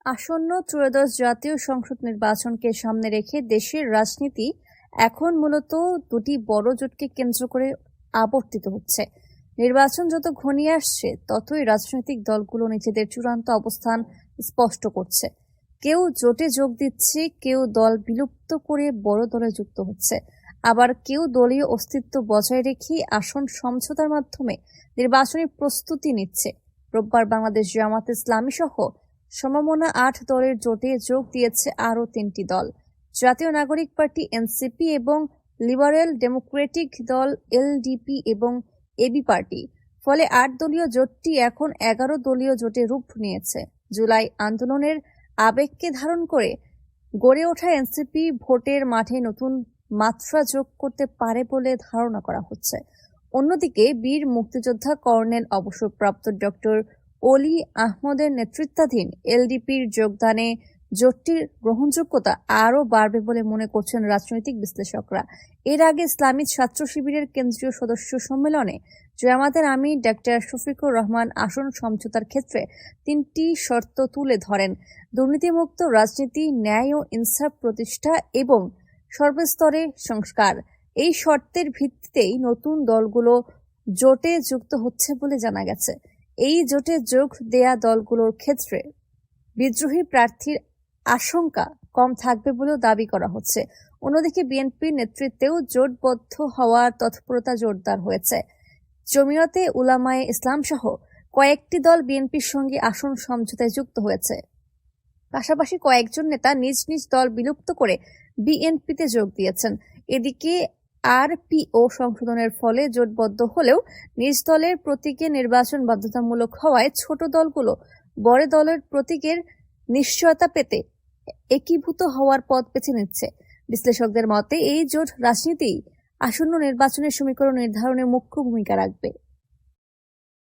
আসন্ন ত্রয়োদশ জাতীয় সংসদ নির্বাচনকে সামনে রেখে দেশের রাজনীতি এখন মূলত দুটি বড় জোটকে কেন্দ্র করে আবর্তিত হচ্ছে। নির্বাচন যত ঘনিয়ে আসছে ততই রাজনৈতিক দলগুলো নিজেদের চূড়ান্ত অবস্থান স্পষ্ট করছে। কেউ জোটে যোগ দিচ্ছে, কেউ দল বিলুপ্ত করে বড় দলে যুক্ত হচ্ছে, আবার কেউ দলীয় অস্তিত্ব বজায় রেখে আসন সমঝোতার মাধ্যমে নির্বাচনী প্রস্তুতি নিচ্ছে। রোববার বাংলাদেশ জামায়াতে ইসলামী সহ সমমনা ৮ দলের জোটে যোগ দিয়েছে আরও ৩টি দল, জাতীয় নাগরিক পার্টি এনসিপি এবং লিবারেল ডেমোক্রেটিক দল এলডিপি এবং এবি পার্টি। ফলে ৮ দলীয় জোটটি এখন ১১ দলীয় জোটে রূপ নিয়েছে। জুলাই আন্দোলনের আবেগকে ধারণ করে গড়ে ওঠা এনসিপি ভোটের মাঠে নতুন মাত্রা যোগ করতে পারে বলে ধারণা করা হচ্ছে। অন্যদিকে বীর মুক্তিযোদ্ধা কর্নেল অবসরপ্রাপ্ত ডক্টর অলি আহমদের নেতৃত্বাধীন এলডিপির যোগদানে জোটটির গ্রহণযোগ্যতা আরও বাড়বে বলে মনে করছেন রাজনৈতিক বিশ্লেষকরা। এর আগে ইসলামী ছাত্র শিবিরের কেন্দ্রীয় সদস্য সম্মেলনে জামায়াতের আমির ডক্টর শফিকুর রহমান আসন সমঝোতার ক্ষেত্রে ৩টি শর্ত তুলে ধরেন: দুর্নীতিমুক্ত রাজনীতি, ন্যায় ও ইনসাফ প্রতিষ্ঠা এবং সর্বস্তরে সংস্কার। এই শর্তের ভিত্তিতেই নতুন দলগুলো জোটে যুক্ত হচ্ছে বলে জানা গেছে। এই জোটে যোগ দেয়া দলগুলোর ক্ষেত্রে বিদ্রোহী প্রার্থীর আশঙ্কা কম থাকবে বলেও দাবি করা হচ্ছে। অন্যদিকে বিএনপির নেতৃত্বেও জোটবদ্ধ হওয়ার তৎপরতা জোরদার হয়েছে। জমিয়তে উলামায়ে ইসলাম সহ কয়েকটি দল বিএনপির সঙ্গে আসন সমঝোতায় যুক্ত হয়েছে। পাশাপাশি কয়েকজন নেতা নিজ নিজ দল বিলুপ্ত করে বিএনপিতে যোগ দিয়েছেন। এদিকে আরপিও সংশোধনের ফলে জোটবদ্ধ হলেও নিজ দলের প্রতীকে নির্বাচন বাধ্যতামূলক হওয়ায় ছোট দলগুলো বড় দলের প্রতীকের নিশ্চয়তা পেতে একীভূত হওয়ার পথ বেছে নিচ্ছে। বিশ্লেষকদের মতে এই জোট রাজনীতি আসন্ন নির্বাচনের সমীকরণ নির্ধারণে মুখ্য ভূমিকা রাখবে।